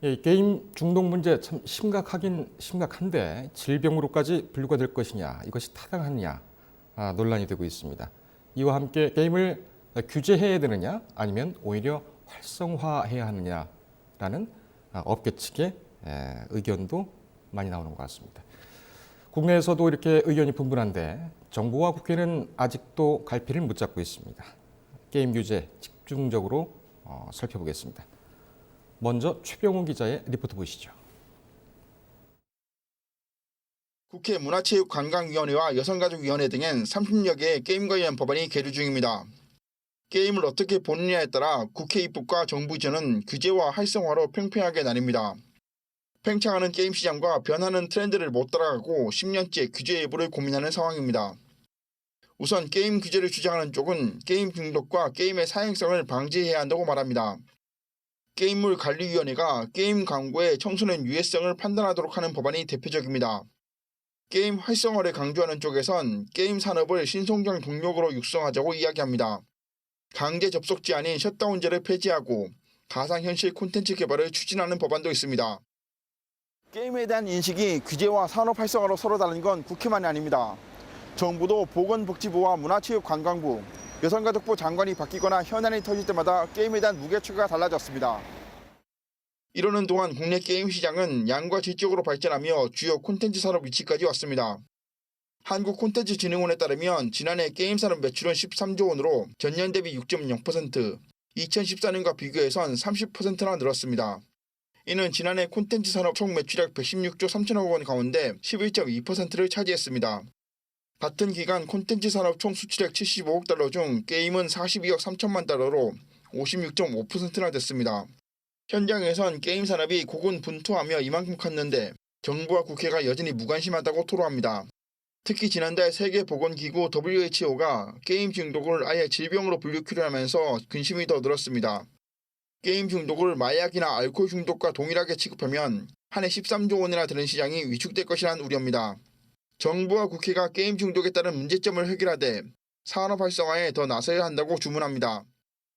예, 게임 중독 문제 참 심각하긴 심각한데 질병으로까지 분류가 될 것이냐, 이것이 타당하느냐 논란이 되고 있습니다. 이와 함께 게임을 규제해야 되느냐, 아니면 오히려 활성화해야 하느냐라는 업계 측의 의견도 많이 나오는 것 같습니다. 국내에서도 이렇게 의견이 분분한데 정부와 국회는 아직도 갈피를 못 잡고 있습니다. 게임 규제 집중적으로 살펴보겠습니다. 먼저 최병호 기자의 리포트 보시죠. 국회 문화체육관광위원회와 여성가족위원회 등엔 30여 개의 게임 관련 법안이 계류 중입니다. 게임을 어떻게 보느냐에 따라 국회 입법과 정부 지원은 규제와 활성화로 팽팽하게 나뉩니다. 팽창하는 게임 시장과 변하는 트렌드를 못 따라가고 10년째 규제 여부를 고민하는 상황입니다. 우선 게임 규제를 주장하는 쪽은 게임 중독과 게임의 사행성을 방지해야 한다고 말합니다. 게임물 관리위원회가 게임 광고의 청소년 유해성을 판단하도록 하는 법안이 대표적입니다. 게임 활성화를 강조하는 쪽에선 게임 산업을 신성장 동력으로 육성하자고 이야기합니다. 강제 접속 제한인 셧다운제를 폐지하고 가상현실 콘텐츠 개발을 추진하는 법안도 있습니다. 게임에 대한 인식이 규제와 산업 활성화로 서로 다른 건 국회만이 아닙니다. 정부도 보건복지부와 문화체육관광부, 여성가족부 장관이 바뀌거나 현안이 터질 때마다 게임에 대한 무게추가 달라졌습니다. 이러는 동안 국내 게임 시장은 양과 질적으로 발전하며 주요 콘텐츠 산업 위치까지 왔습니다. 한국콘텐츠진흥원에 따르면 지난해 게임 산업 매출은 13조 원으로 전년 대비 6.0%, 2014년과 비교해선 30%나 늘었습니다. 이는 지난해 콘텐츠 산업 총 매출액 116조 3천억 원 가운데 11.2%를 차지했습니다. 같은 기간 콘텐츠 산업 총 수출액 75억 달러 중 게임은 42억 3천만 달러로 56.5%나 됐습니다. 현장에선 게임 산업이 고군분투하며 이만큼 컸는데 정부와 국회가 여전히 무관심하다고 토로합니다. 특히 지난달 세계보건기구 WHO가 게임 중독을 아예 질병으로 분류키로 하면서 근심이 더 늘었습니다. 게임 중독을 마약이나 알코올 중독과 동일하게 취급하면 한 해 13조 원이나 되는 시장이 위축될 것이라는 우려입니다. 정부와 국회가 게임 중독에 따른 문제점을 해결하되 산업 활성화에 더 나서야 한다고 주문합니다.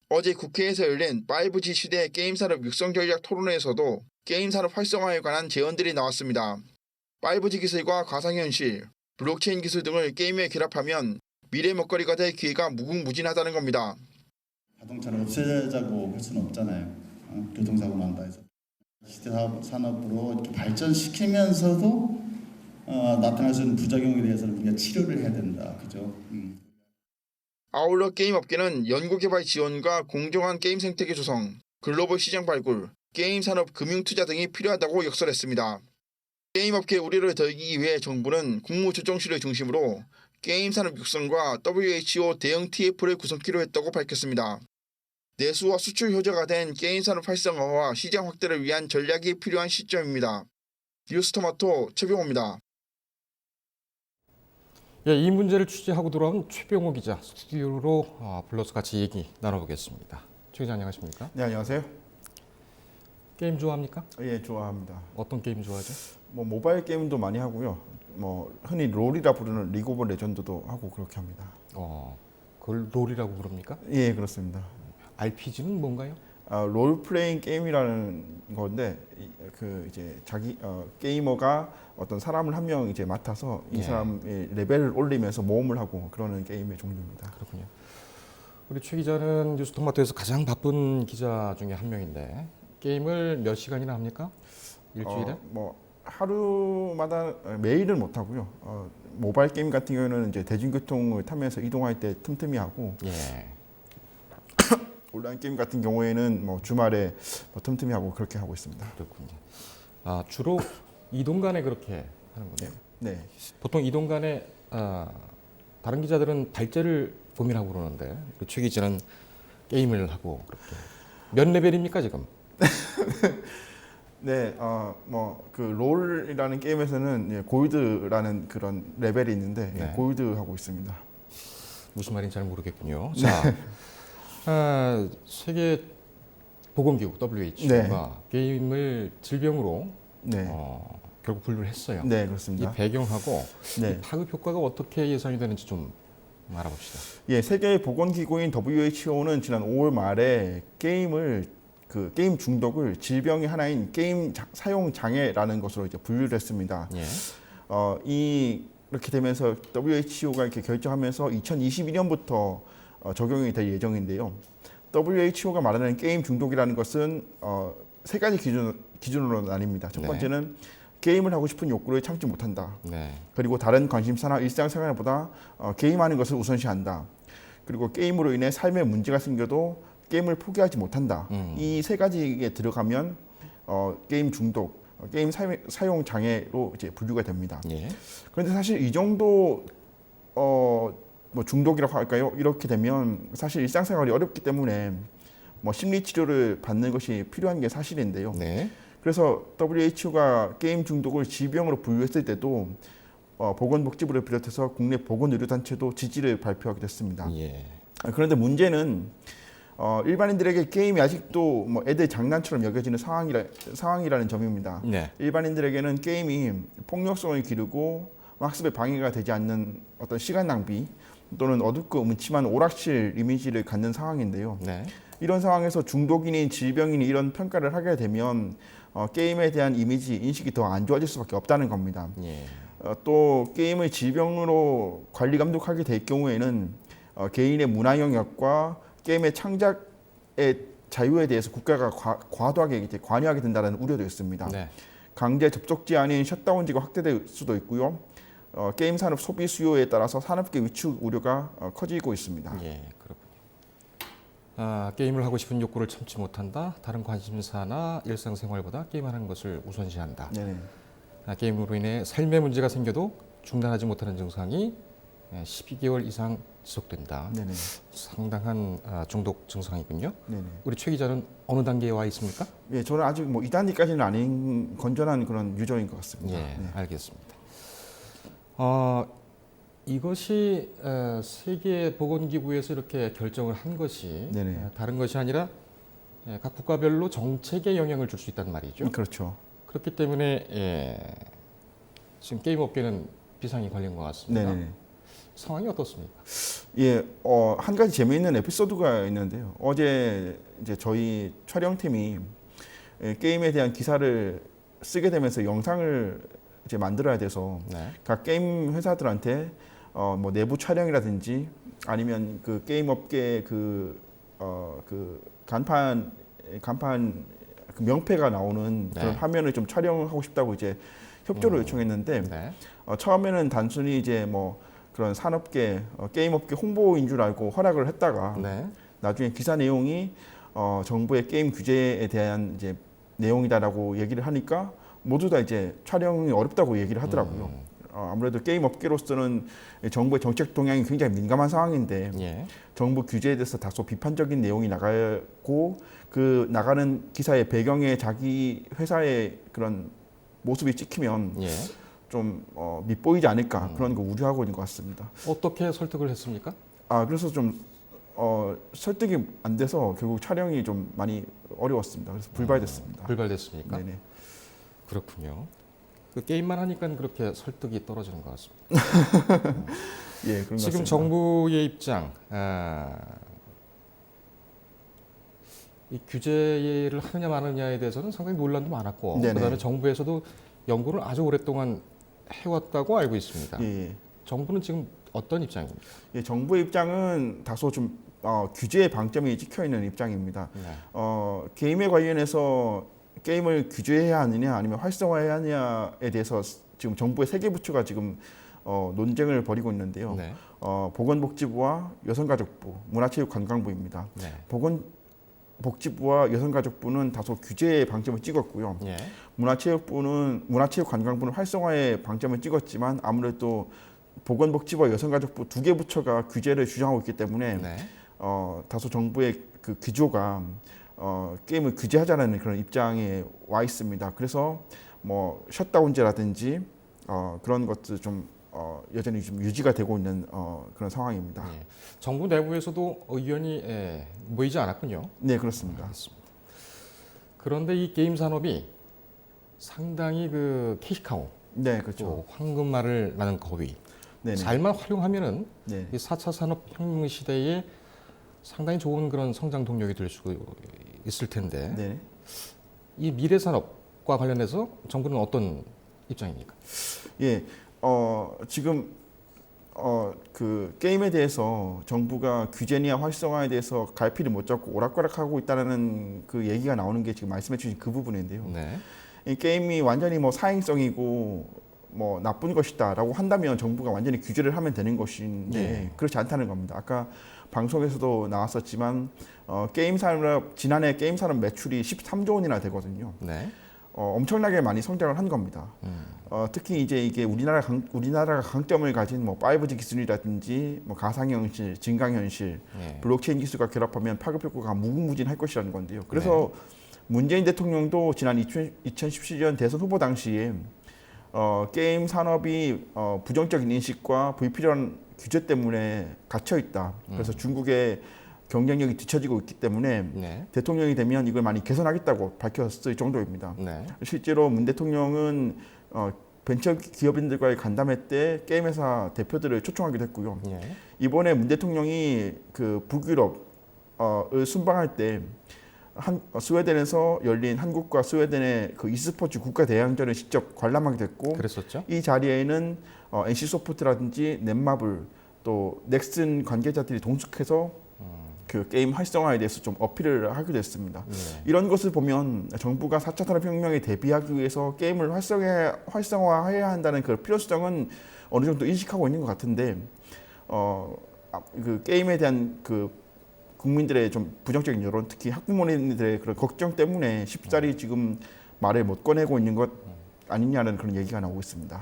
어제 국회에서 열린 5G 시대 게임 산업 육성 전략 토론회에서도 게임 산업 활성화에 관한 제언들이 나왔습니다. 5G 기술과 가상현실, 블록체인 기술 등을 게임에 결합하면 미래 먹거리가 될 기회가 무궁무진하다는 겁니다. 자동차를 없애자고 할 수는 없잖아요. 교통사고 난다 해서. 시대 산업으로 이렇게 발전시키면서도 나타날 수 있는 부작용에 대해서는 우리가 치료를 해야 된다. 그죠? 아울러 게임 업계는 연구개발 지원과 공정한 게임 생태계 조성, 글로벌 시장 발굴, 게임 산업 금융 투자 등이 필요하다고 역설했습니다. 게임 업계 우려를 덜기 위해 정부는 국무조정실을 중심으로 게임 산업 육성과 WHO 대응 TF를 구성키로 했다고 밝혔습니다. 내수와 수출 효자가 된 게임 산업 활성화와 시장 확대를 위한 전략이 필요한 시점입니다. 뉴스토마토 최병호입니다. 예, 이 문제를 취재하고 돌아온 최병호 기자 스튜디오로 불러서 같이 얘기 나눠보겠습니다. 최 기자 안녕하십니까? 네, 안녕하세요. 게임 좋아합니까? 예, 좋아합니다. 어떤 게임 좋아하죠? 뭐 모바일 게임도 많이 하고요. 뭐 흔히 롤이라 부르는 리그 오브 레전드도 하고 그렇게 합니다. 그걸 롤이라고 부릅니까? 예, 그렇습니다. RPG는 뭔가요? 롤 플레잉 게임이라는 건데 그 이제 자기 게이머가 어떤 사람을 한 명 이제 맡아서 이 사람의 레벨을 올리면서 모험을 하고 그러는 게임의 종류입니다. 그렇군요. 우리 최 기자는 뉴스토마토에서 가장 바쁜 기자 중에 한 명인데 게임을 몇 시간이나 합니까? 일주일에? 뭐 하루마다 매일은 못 하고요. 모바일 게임 같은 경우는 이제 대중교통을 타면서 이동할 때 틈틈이 하고 온라인 게임 같은 경우에는 뭐 주말에 뭐 틈틈이 하고 그렇게 하고 있습니다. 그렇군요. 주로 이동 간에 그렇게 하는 거네요. 네. 보통 이동 간에 다른 기자들은 발제를 고민하고 그러는데 최 기자는 게임을 하고 그렇게 몇 레벨입니까 지금? 네, 뭐 그 롤이라는 게임에서는 골드라는 그런 레벨이 있는데 골드 하고 있습니다. 무슨 말인지 잘 모르겠군요. 자, 세계 보건기구 WHO가 게임을 질병으로 결국 분류를 했어요. 네, 그렇습니다. 이 배경하고 네. 이 파급 효과가 어떻게 예상이 되는지 좀 알아봅시다. 예, 세계 보건기구인 WHO는 지난 5월 말에 게임을 그 게임 중독을 질병의 하나인 게임 사용 장애라는 것으로 이제 분류를 했습니다. 예. 이렇게 되면서 WHO가 이렇게 결정하면서 2022년부터 적용이 될 예정인데요. WHO가 말하는 게임 중독이라는 것은 세 가지 기준으로 나뉩니다. 첫 네. 번째는 게임을 하고 싶은 욕구를 참지 못한다. 네. 그리고 다른 관심사나 일상생활보다 게임하는 것을 우선시한다. 그리고 게임으로 인해 삶에 문제가 생겨도 게임을 포기하지 못한다. 이 세 가지에 들어가면 게임 중독, 게임 사용 장애로 이제 분류가 됩니다. 예. 그런데 사실 이 정도 뭐 중독이라고 할까요? 이렇게 되면 사실 일상생활이 어렵기 때문에 뭐 심리 치료를 받는 것이 필요한 게 사실인데요. 네. 그래서 WHO가 게임 중독을 질병으로 분류했을 때도 보건복지부를 비롯해서 국내 보건의료단체도 지지를 발표하게 됐습니다. 예. 그런데 문제는 일반인들에게 게임이 아직도 뭐 애들 장난처럼 여겨지는 상황이라는 점입니다. 네. 일반인들에게는 게임이 폭력성을 기르고 학습에 방해가 되지 않는 어떤 시간 낭비 또는 어둡고 음침한 오락실 이미지를 갖는 상황인데요. 네. 이런 상황에서 중독인인 질병인이 이런 평가를 하게 되면 게임에 대한 이미지, 인식이 더 안 좋아질 수밖에 없다는 겁니다. 예. 또 게임을 질병으로 관리 감독하게 될 경우에는 개인의 문화 영역과 게임의 창작의 자유에 대해서 국가가 과도하게 이제 관여하게 된다는 우려도 있습니다. 네. 강제 접촉지 아닌 셧다운제가 확대될 수도 있고요. 게임 산업 소비 수요에 따라서 산업계 위축 우려가 커지고 있습니다. 예, 그렇군요. 게임을 하고 싶은 욕구를 참지 못한다. 다른 관심사나 일상생활보다 게임하는 것을 우선시한다. 네네. 게임으로 인해 삶에 문제가 생겨도 중단하지 못하는 증상이 12개월 이상 지속된다. 네네. 상당한 중독 증상이군요. 네네. 우리 최 기자는 어느 단계에 와 있습니까? 예, 저는 아직 뭐 2단계까지는 아닌 건전한 그런 유저인 것 같습니다. 예, 네. 알겠습니다. 이것이 세계보건기구에서 이렇게 결정을 한 것이 네네. 다른 것이 아니라 각 국가별로 정책에 영향을 줄 수 있다는 말이죠. 그렇죠. 그렇기 때문에 지금 게임 업계는 비상이 걸린 것 같습니다. 네네. 상황이 어떻습니까? 예, 한 가지 재미있는 에피소드가 있는데요. 어제 이제 저희 촬영팀이 게임에 대한 기사를 쓰게 되면서 영상을 이제 만들어야 돼서 네. 각 게임 회사들한테 뭐 내부 촬영이라든지 아니면 그 게임 업계 그 간판 그 명패가 나오는 그런 네. 화면을 좀 촬영하고 싶다고 이제 협조를 요청했는데 네. 처음에는 단순히 이제 뭐 그런 산업계 게임 업계 홍보인 줄 알고 허락을 했다가 네. 나중에 기사 내용이 정부의 게임 규제에 대한 이제 내용이다라고 얘기를 하니까 모두 다 이제 촬영이 어렵다고 얘기를 하더라고요. 아무래도 게임 업계로서는 정부의 정책 동향이 굉장히 민감한 상황인데 예. 정부 규제에 대해서 다소 비판적인 내용이 나가고 그 나가는 기사의 배경에 자기 회사의 그런 모습이 찍히면 예. 좀 밉보이지 않을까 그런 거 우려하고 있는 것 같습니다. 어떻게 설득을 했습니까? 그래서 좀 설득이 안 돼서 결국 촬영이 좀 많이 어려웠습니다. 그래서 불발됐습니다. 불발됐습니까? 네네. 그렇군요. 그 게임만 하니까 그렇게 설득이 떨어지는 것 같습니다. 예, 그런 것 지금 같습니다. 정부의 입장, 이 규제를 하느냐 마느냐에 대해서는 상당히 논란도 많았고, 네네. 그다음에 정부에서도 연구를 아주 오랫동안 해왔다고 알고 있습니다. 예, 정부는 지금 어떤 입장입니까? 예, 정부의 입장은 다소 좀 규제의 방점이 찍혀 있는 입장입니다. 네. 게임에 관련해서 게임을 규제해야 하느냐 아니면 활성화해야 하느냐에 대해서 지금 정부의 세 개 부처가 지금 논쟁을 벌이고 있는데요. 네. 보건복지부와 여성가족부, 문화체육관광부입니다. 네. 보건복지부와 여성가족부는 다소 규제의 방점을 찍었고요. 예. 문화체육관광부는 활성화의 방점을 찍었지만 아무래도 보건복지부와 여성가족부 두 개 부처가 규제를 주장하고 있기 때문에 네. 다소 정부의 그 기조가 게임을 규제하자는 그런 입장에 와 있습니다. 그래서 뭐 셧다운제라든지 그런 것들 좀 여전히 좀 유지가 되고 있는 그런 상황입니다. 예. 정부 내부에서도 의견이 모이지 않았군요. 네, 그렇습니다. 알겠습니다. 그런데 이 게임 산업이 상당히 그 캐시카우, 네, 또 그렇죠. 황금알을 나는 거위, 네, 잘만 활용하면은 네, 이 4차 산업혁명 시대에 상당히 좋은 그런 성장 동력이 될 수 있을 텐데 네. 이 미래 산업과 관련해서 정부는 어떤 입장입니까? 예, 지금 그 게임에 대해서 정부가 규제나 활성화에 대해서 갈피를 못 잡고 오락가락하고 있다는 그 얘기가 나오는 게 지금 말씀해주신 그 부분인데요. 네. 이 게임이 완전히 뭐 사행성이고 뭐 나쁜 것이다라고 한다면 정부가 완전히 규제를 하면 되는 것인데 네. 그렇지 않다는 겁니다. 아까 방송에서도 나왔었지만 게임 산업 지난해 게임 산업 매출이 13조 원이나 되거든요. 네. 엄청나게 많이 성장을 한 겁니다. 특히 이제 이게 우리나라가 강점을 가진 뭐 5G 기술이라든지 뭐 가상현실, 증강현실, 네. 블록체인 기술과 결합하면 파급 효과가 무궁무진할 것이라는 건데요. 그래서 문재인 대통령도 지난 2017년 대선 후보 당시에 게임 산업이 부정적인 인식과 불필요한 규제 때문에 갇혀 있다. 그래서 중국의 경쟁력이 뒤처지고 있기 때문에 네. 대통령이 되면 이걸 많이 개선하겠다고 밝혔을 정도입니다. 네. 실제로 문 대통령은 벤처 기업인들과의 간담회 때 게임 회사 대표들을 초청하기도 했고요. 네. 이번에 문 대통령이 그 북유럽을 순방할 때 스웨덴에서 열린 한국과 스웨덴의 그 e스포츠 국가 대항전을 직접 관람하게 됐고 그랬었죠. 이 자리에는 NC 소프트라든지 넷마블 또 넥슨 관계자들이 동숙해서 그 게임 활성화에 대해서 좀 어필을 하기도 했습니다. 네. 이런 것을 보면 정부가 4차 산업혁명에 대비하기 위해서 게임을 활성화해야 한다는 그 필요성은 어느 정도 인식하고 있는 것 같은데 그 게임에 대한 그 국민들의 좀 부정적인 여론, 특히 학부모님들의 그런 걱정 때문에 쉽사리 지금 말을 못 꺼내고 있는 것 아니냐는 그런 얘기가 나오고 있습니다.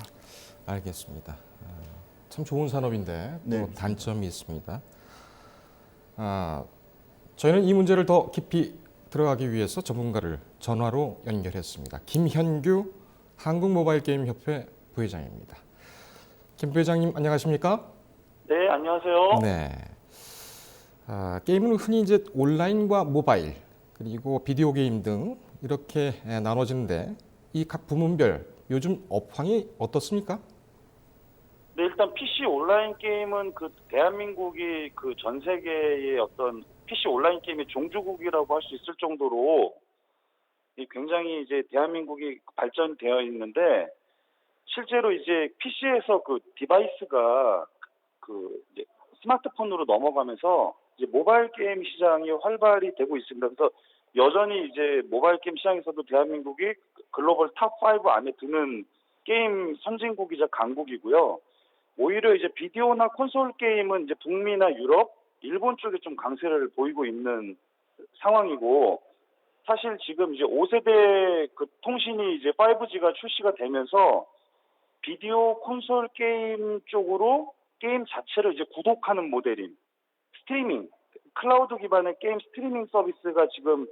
알겠습니다. 참 좋은 산업인데 또 네. 단점이 있습니다. 저희는 이 문제를 더 깊이 들어가기 위해서 전문가를 전화로 연결했습니다. 김현규 한국모바일게임협회 부회장입니다. 김 부회장님 안녕하십니까? 네, 안녕하세요. 네. 게임은 흔히 이제 온라인과 모바일 그리고 비디오 게임 등 이렇게 나눠지는데 이 각 부문별 요즘 업황이 어떻습니까? 네, 일단 PC 온라인 게임은 그 대한민국이 그 전 세계의 어떤 PC 온라인 게임의 종주국이라고 할 수 있을 정도로 굉장히 이제 대한민국이 발전되어 있는데 실제로 이제 PC에서 그 디바이스가 그 이제 스마트폰으로 넘어가면서 이제 모바일 게임 시장이 활발히 되고 있습니다. 그래서 여전히 이제 모바일 게임 시장에서도 대한민국이 글로벌 탑5 안에 드는 게임 선진국이자 강국이고요. 오히려 이제 비디오나 콘솔 게임은 이제 북미나 유럽, 일본 쪽에 좀 강세를 보이고 있는 상황이고 사실 지금 이제 5세대 그 통신이 이제 5G가 출시가 되면서 비디오 콘솔 게임 쪽으로 게임 자체를 이제 구독하는 모델인 스트리밍, 클라우드 기반의 게임 스트리밍 서비스가 지금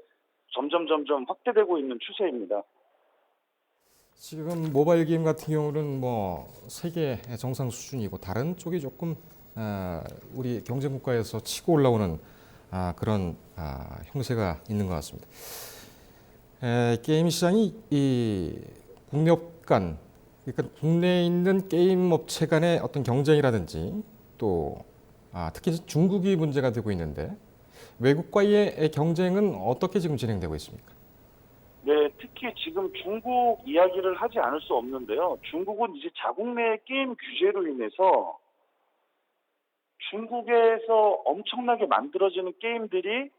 점점 확대되고 있는 추세입니다. 지금 모바일 게임 같은 경우는 뭐 세계 정상 수준이고 다른 쪽이 조금 우리 경쟁 국가에서 치고 올라오는 그런 형세가 있는 것 같습니다. 게임 시장이 이 국내업 간 그러니까 국내에 있는 게임 업체 간의 어떤 경쟁이라든지 또 특히 중국이 문제가 되고 있는데 외국과의 경쟁은 어떻게 지금 진행되고 있습니까? 네, 특히 지금 중국 이야기를 하지 않을 수 없는데요. 중국은 이제 자국 내 게임 규제로 인해서 중국에서 엄청나게 만들어지는 게임들이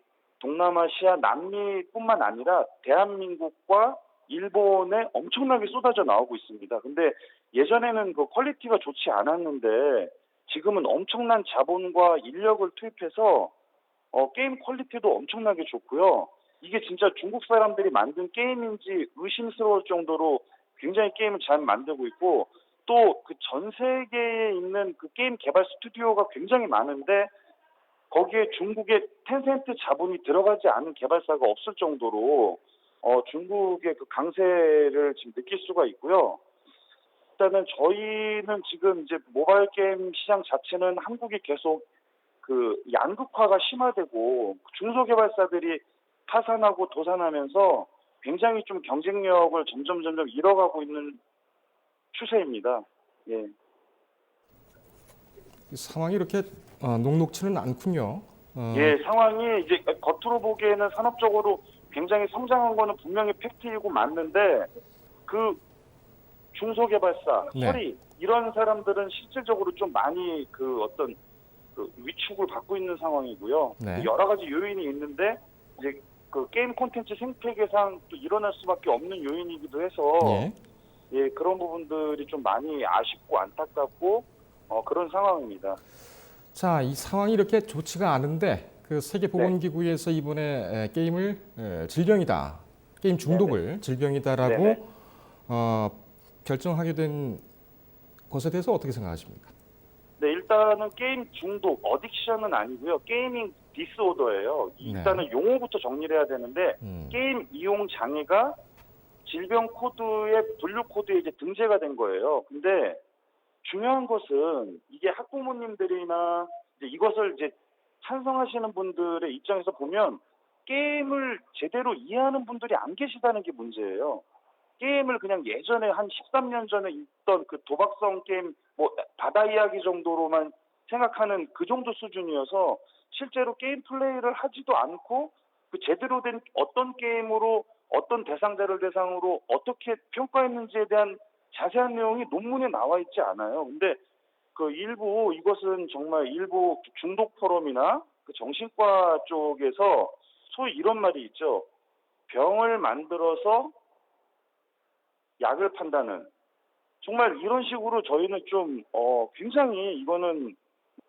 동남아시아, 남미뿐만 아니라 대한민국과 일본에 엄청나게 쏟아져 나오고 있습니다. 근데 예전에는 그 퀄리티가 좋지 않았는데 지금은 엄청난 자본과 인력을 투입해서 게임 퀄리티도 엄청나게 좋고요. 이게 진짜 중국 사람들이 만든 게임인지 의심스러울 정도로 굉장히 게임을 잘 만들고 있고 또 그 전 세계에 있는 그 게임 개발 스튜디오가 굉장히 많은데 거기에 중국의 텐센트 자본이 들어가지 않은 개발사가 없을 정도로 중국의 그 강세를 지금 느낄 수가 있고요. 일단은 저희는 지금 이제 모바일 게임 시장 자체는 한국이 계속 그 양극화가 심화되고 중소개발사들이 파산하고 도산하면서 굉장히 좀 경쟁력을 점점 잃어가고 있는 추세입니다. 예. 상황이 이렇게 녹록치는 않군요. 예, 상황이 이제 겉으로 보기에는 산업적으로 굉장히 성장한 거는 분명히 팩트이고 맞는데 그 중소개발사, 네. 서리 이런 사람들은 실질적으로 좀 많이 그 어떤 그 위축을 받고 있는 상황이고요. 네. 여러 가지 요인이 있는데 이제 그 게임 콘텐츠 생태계상 또 일어날 수밖에 없는 요인이기도 해서 예. 예, 그런 부분들이 좀 많이 아쉽고 안타깝고 그런 상황입니다. 자, 이 상황이 이렇게 좋지가 않은데 그 네. 세계보건기구에서 이번에 게임을 질병이다, 게임 중독을 질병이다라고 네네. 결정하게 된 것에 대해서 어떻게 생각하십니까? 네, 일단은 게임 중독, 어딕션은 아니고요. 게이밍 디스오더예요. 일단은 용어부터 정리를 해야 되는데 게임 이용 장애가 질병 코드의 분류 코드에 이제 등재가 된 거예요. 근데 중요한 것은 이게 학부모님들이나 이제 이것을 이제 찬성하시는 분들의 입장에서 보면 게임을 제대로 이해하는 분들이 안 계시다는 게 문제예요. 게임을 그냥 예전에 한 13년 전에 있던 그 도박성 게임, 뭐 바다 이야기 정도로만 생각하는 그 정도 수준이어서 실제로 게임 플레이를 하지도 않고 그 제대로 된 어떤 게임으로 어떤 대상자를 대상으로 어떻게 평가했는지에 대한 자세한 내용이 논문에 나와 있지 않아요. 근데 그 일부 이것은 정말 일부 중독 포럼이나 그 정신과 쪽에서 소위 이런 말이 있죠. 병을 만들어서 약을 판다는 정말 이런 식으로 저희는 좀 굉장히 이거는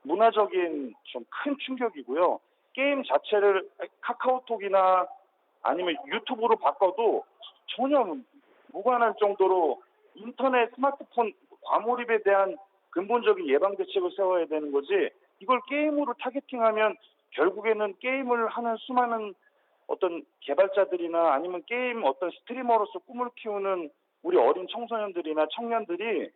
문화적인 좀 큰 충격이고요. 게임 자체를 카카오톡이나 아니면 유튜브로 바꿔도 전혀 무관할 정도로 인터넷 스마트폰 과몰입에 대한 근본적인 예방 대책을 세워야 되는 거지 이걸 게임으로 타겟팅하면 결국에는 게임을 하는 수많은 어떤 개발자들이나 아니면 게임 어떤 스트리머로서 꿈을 키우는 우리 어린 청소년들이나 청년들이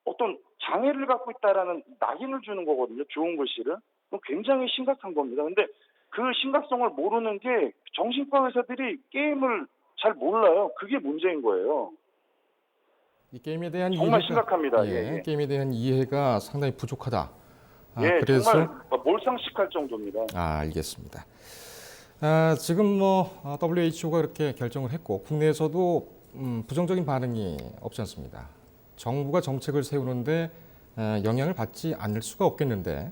어떤 장애를 갖고 있다라는 낙인을 주는 거거든요. 좋은 글씨를. 그건 굉장히 심각한 겁니다. 근데 그 심각성을 모르는 게 정신과 의사들이 게임을 잘 몰라요. 그게 문제인 거예요. 이 게임에 대한 정말 이해가, 심각합니다. 예, 예. 게임에 대한 이해가 상당히 부족하다. 예, 그래서 정말 몰상식할 정도입니다. 알겠습니다. 지금 뭐 WHO가 이렇게 결정을 했고 국내에서도 부정적인 반응이 없지 않습니다. 정부가 정책을 세우는데 영향을 받지 않을 수가 없겠는데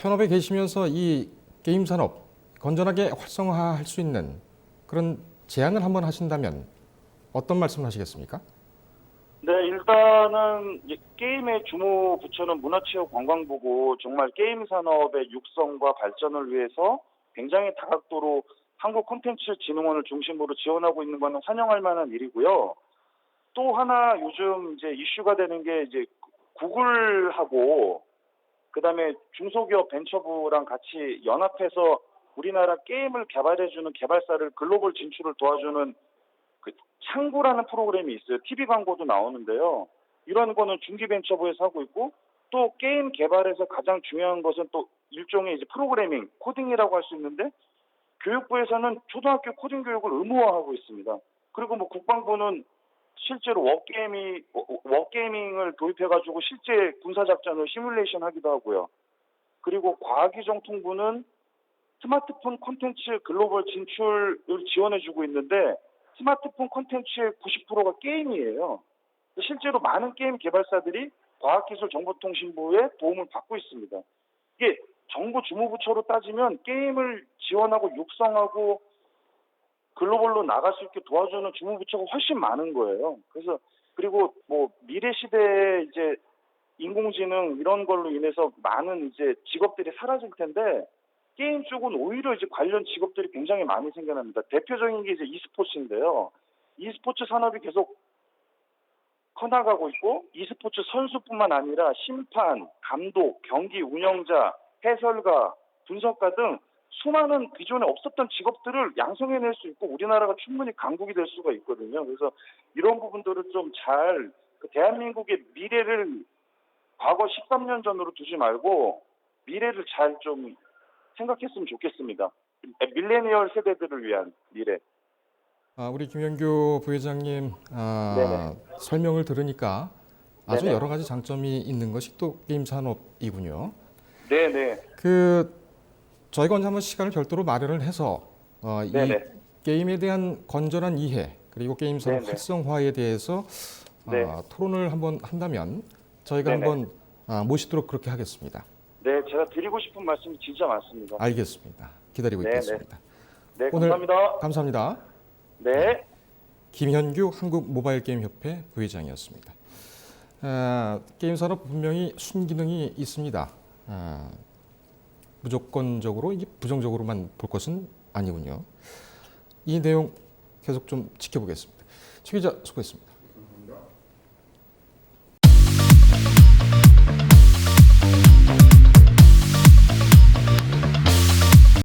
현업에 계시면서 이 게임 산업 건전하게 활성화할 수 있는 그런 제안을 한번 하신다면 어떤 말씀을 하시겠습니까? 네, 일단은 게임의 주무 부처는 문화체육관광부고 정말 게임 산업의 육성과 발전을 위해서 굉장히 다각도로 한국콘텐츠진흥원을 중심으로 지원하고 있는 것은 환영할 만한 일이고요. 또 하나 요즘 이제 이슈가 되는 게 이제 구글하고 그다음에 중소기업 벤처부랑 같이 연합해서 우리나라 게임을 개발해주는 개발사를 글로벌 진출을 도와주는 그 창구라는 프로그램이 있어요. TV 광고도 나오는데요. 이런 거는 중기벤처부에서 하고 있고 또 게임 개발에서 가장 중요한 것은 또 일종의 이제 프로그래밍, 코딩이라고 할 수 있는데 교육부에서는 초등학교 코딩 교육을 의무화하고 있습니다. 그리고 뭐 국방부는 실제로 워게이밍을 도입해가지고 실제 군사작전을 시뮬레이션 하기도 하고요. 그리고 과학기정통부는 스마트폰 콘텐츠 글로벌 진출을 지원해주고 있는데 스마트폰 콘텐츠의 90%가 게임이에요. 실제로 많은 게임 개발사들이 과학기술정보통신부의 도움을 받고 있습니다. 이게 정부 주무부처로 따지면 게임을 지원하고 육성하고 글로벌로 나갈 수 있게 도와주는 주무부처가 훨씬 많은 거예요. 그래서 그리고 뭐 미래 시대에 이제 인공지능 이런 걸로 인해서 많은 이제 직업들이 사라질 텐데 게임 쪽은 오히려 이제 관련 직업들이 굉장히 많이 생겨납니다. 대표적인 게 이제 e스포츠인데요. e스포츠 산업이 계속 커나가고 있고 e스포츠 선수뿐만 아니라 심판, 감독, 경기 운영자, 해설가, 분석가 등 수많은 기존에 없었던 직업들을 양성해낼 수 있고 우리나라가 충분히 강국이 될 수가 있거든요. 그래서 이런 부분들을 좀 잘 대한민국의 미래를 과거 13년 전으로 두지 말고 미래를 잘 좀 생각했으면 좋겠습니다. 밀레니얼 세대들을 위한 미래. 우리 김현규 부회장님 네네. 설명을 들으니까 아주 네네. 여러 가지 장점이 있는 것이 또 게임 산업이군요. 네네. 저희가 언제 한번 시간을 별도로 마련을 해서 이 네네. 게임에 대한 건전한 이해 그리고 게임 산업 네네. 활성화에 대해서 네. 토론을 한번 한다면 저희가 네네. 한번 모시도록 그렇게 하겠습니다. 네, 제가 드리고 싶은 말씀이 진짜 많습니다. 알겠습니다. 기다리고 네네. 있겠습니다. 네, 오늘 감사합니다. 감사합니다. 네. 김현규 한국모바일게임협회 부회장이었습니다. 게임 산업 분명히 순기능이 있습니다. 무조건적으로 이게 부정적으로만 볼 것은 아니군요. 이 내용 계속 좀 지켜보겠습니다. 최 기자 수고했습니다.